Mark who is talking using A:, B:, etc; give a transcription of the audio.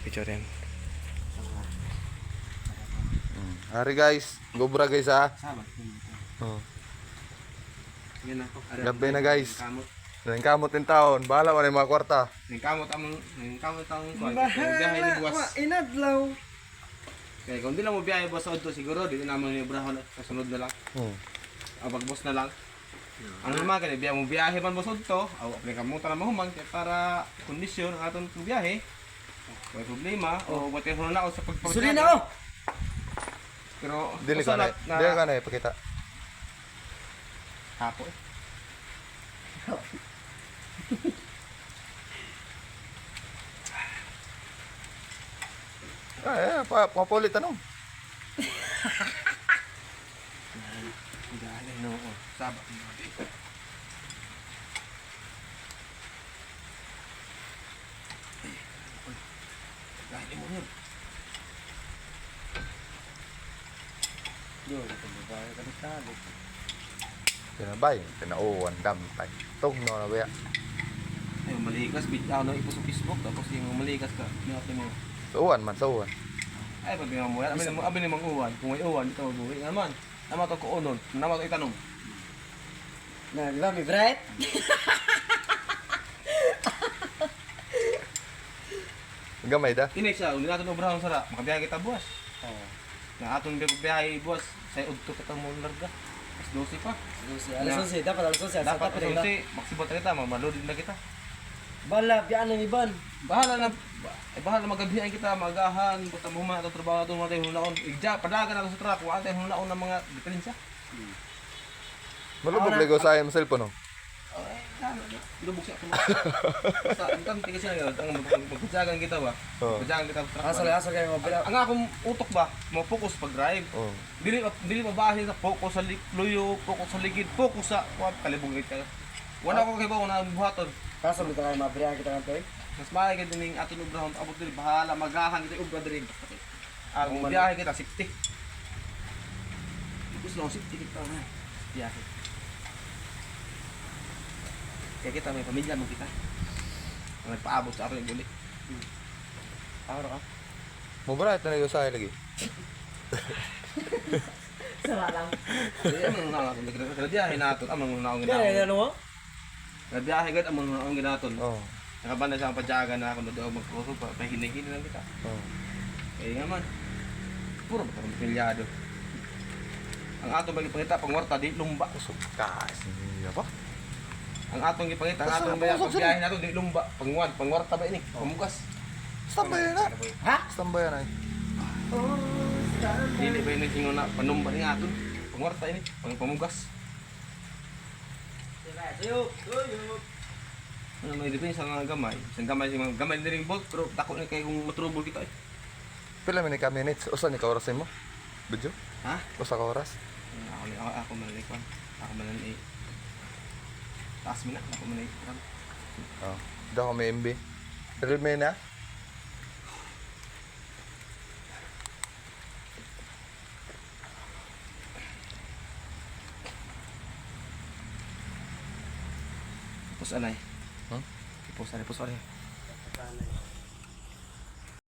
A: picture yan.
B: Hari guys, gobra guys ha.
A: Sama.
B: Oh.
A: Yan ako.
B: Gabi na guys.
A: Kamot.
B: Nang kamot ng taon, bahala man yung mga kwarta.
A: Kamot ang biyahe ni buwas.
C: Inadlaw.
A: Kaya kung di lang mo biyahe buwas sa Odto, siguro di naman yung brahon kasunod na lang. Abag boss na lang. Ano naman kaya biyahe mo biyahe man buwas Odto, apli ka mo na mahuman kaya para kondisyon ang atong biyahe. May problema o buti ho na ako sa pagpapagawa.
C: Sulin ako.
A: Pero
B: Dili ka na, dili ka na ipakita.
A: Hapo eh.
B: Papulit tanong.
A: Galing no. Sabak mo dito. Galing mo yun.
C: Yo, pagbabae ka na sabi.
B: Pinabay, pinauwan, dampay. Tog no na ba?
A: Ay, malikas, bitaw na ipo sa Facebook, tapos yung malikas ka, natin mo.
B: Suwan man, suwan.
A: Ay, pag mo yan, abi ni mang uwan, kung may uwan, dito mabuhi naman. Naman ito ko unon, naman ito itanong.
C: Naglami, bright.
B: Gamay da.
A: Inig siya, hindi natin obrahon sara, makabiyahe kita buwas.
C: Oo.
A: Na atong biyahe buwas, sa udto kita mo larga. Mas 12 pa.
C: Alas 11, dapat alas 11.
A: Dapat alas 11, maksibot na kita, mamalodin na kita.
C: Bala, biyaan ng iban.
A: Bahala na magabihan kita, magahan, basta mo man atong trabaho atong mga tayo hunaon. Igja, padagan nato sa truck, wala tayo hunaon ng mga diferensya.
B: Malubog lego sa ayong cellphone no.
A: Lubog siya. Basta, ang tigas siya ngayon, ang magpagsagan kita ba? Magpagsagan kita sa truck.
C: Asal kayo mga bila.
A: Ang akong utok ba, mo focus pag drive.
B: Oh.
A: Dili mabahin sa focus sa luyo, focus sa ligid, focus sa kalibong ka. Wala ko kay ba una buhaton.
C: Kaso dito kayo mabrihan kita ng toy.
A: Mas maayos ka din aton ubrahon abot dili bahala magahan kita ubra diri. Ang biyahe kita safety. Gusto lang safety kita na. Biyahe. Kaya kita may pamilya mo kita. Ang nagpaabot sa ato yung buli.
C: Ako ka.
B: Mubra ito na yung sa lagi.
C: Sara lang.
A: Kaya ang mga nagbiyahe naton amang naong
C: Kaya
A: ginaton.
C: ano mo?
A: Nagbiyahe gid amang naong ginaton.
B: Oh.
A: Nakabanda sa padyaga na ako doon magkusog pa pahinay-hinay lang kita.
B: Oh.
A: Eh nga man. Puro ba kami pilyado. Ang atong pagipangita pangwarta di lumba.
B: Kusog ka. Siya ba?
A: Ang atong gipangita, ang atong biyahe nato di lumba. Pangwarta ba ini? Pamugas.
B: Stambay na.
C: Ha?
B: Stambay na.
C: Oh,
A: Dili ba ini ingon na panumba ni aton? Pangwarta ini, pamugas.
C: Sayo.
A: Ano may depende sa mga gamay. Sa gamay si mga gamay din ring bolt pero dako ni kay kung matrubol kita eh.
B: Pila man ka minutes? Usa ni ka orasin mo? Video?
A: Ha?
B: Usa ka oras?
A: Ako malalikwan. Ako malali. Taas mo na, ako malali.
B: Oh. Daw ko may MB. Pero may na?
A: Pus anay.
B: Huh?
A: Pus anay.